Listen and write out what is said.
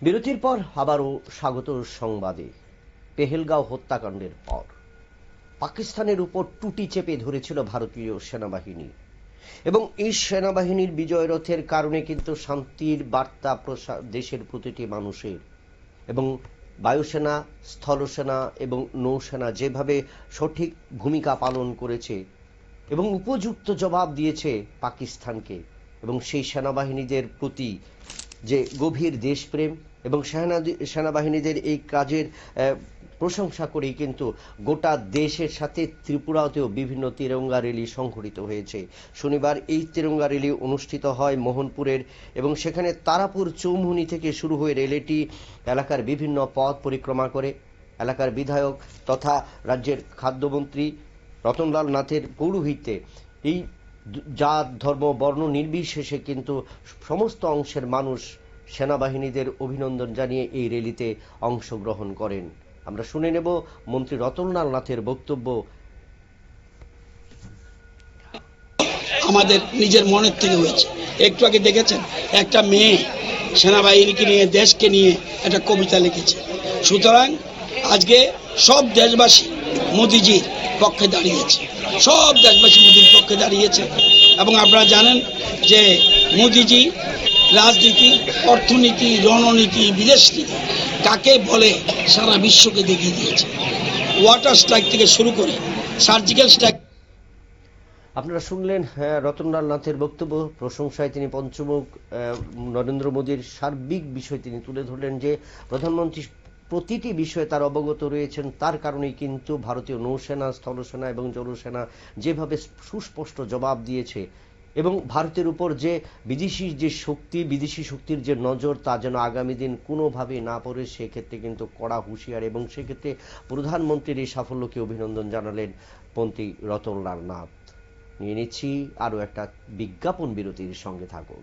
বিরতির পর আবারও স্বাগত সংবাদে। পেহেলগাঁও হত্যাকাণ্ডের পর পাকিস্তানের উপর টুটি চেপে ধরেছিল ভারতীয় সেনাবাহিনী এবং এই সেনাবাহিনীর বিজয় রথের কারণে কিন্তু শান্তির বার্তা দেশের প্রতিটি মানুষের। এবং বায়ুসেনা, স্থলসেনা এবং নৌসেনা যেভাবে সঠিক ভূমিকা পালন করেছে এবং উপযুক্ত জবাব দিয়েছে পাকিস্তানকে, এবং সেই সেনাবাহিনীদের প্রতি যে গভীর দেশপ্রেম এবং সেনাবাহিনীদের এই কাজের প্রশংসা করেই কিন্তু গোটা দেশের সাথে ত্রিপুরাতেও বিভিন্ন তিরঙ্গা র্যালি সংঘটিত হয়েছে। শনিবার এই তিরঙ্গা র্যালি অনুষ্ঠিত হয় মোহনপুরের, এবং সেখানে তারাপুর চৌমুহনী থেকে শুরু হয়ে র্যালিটি এলাকার বিভিন্ন পথ পরিক্রমা করে এলাকার বিধায়ক তথা রাজ্যের খাদ্যমন্ত্রী রতনলাল নাথের পৌরোহিত্যে এই জাত, ধর্ম, বর্ণ নির্বিশেষে কিন্তু সমস্ত অংশের মানুষ সেনাবাহিনীদের অভিনন্দন জানিয়ে এই র্যালিতে অংশগ্রহণ করেন। আমরা শুনে নেব মন্ত্রী রতনলাল নাথের বক্তব্য। আমাদের নিজের মনের থেকে হয়েছে। একটু আগে দেখেছেন একটা মেয়ে সেনাবাহিনীকে নিয়ে, দেশকে নিয়ে একটা কবিতা লিখেছে। সুতরাং আজকে সব দেশবাসী মোদিজির পক্ষে দাঁড়িয়েছে, সব দেশবাসী মোদির পক্ষে দাঁড়িয়েছে। এবং আপনারা জানেন যে মোদিজি রাজনীতি, অর্থনীতি, রণনীতি, বিদেশ নীতি কাকে বলে সারা বিশ্বকে দেখিয়ে দিয়েছে। ওয়াটার স্ট্রাইক থেকে শুরু করে সার্জিক্যাল স্ট্রাইক। আপনারা শুনলেন রতনলাল নাথের বক্তব্য। প্রশংসায় তিনি পঞ্চমুখ নরেন্দ্র মোদীর সার্বিক বিষয় তিনি তুলে ধরলেন যে প্রধানমন্ত্রী প্রতিটি বিষয়ে তার অবগত রয়েছেন, তার কারণেই কিন্তু ভারতীয় নৌসেনা, স্থলসেনা এবং জলসেনা যেভাবে সুস্পষ্ট জবাব দিয়েছে, এবং ভারতের উপর যে বিদেশি শক্তির যে নজর তা যেন আগামী দিন কোনোভাবে না পড়ে, সেক্ষেত্রে কিন্তু কড়া হুঁশিয়ার। এবং সেক্ষেত্রে প্রধানমন্ত্রীর এই সাফল্যকে অভিনন্দন জানালেন মন্ত্রী রতনলাল নাথ। নিয়ে নিচ্ছি আরও একটা বিজ্ঞাপন বিরতির, সঙ্গে থাকুন।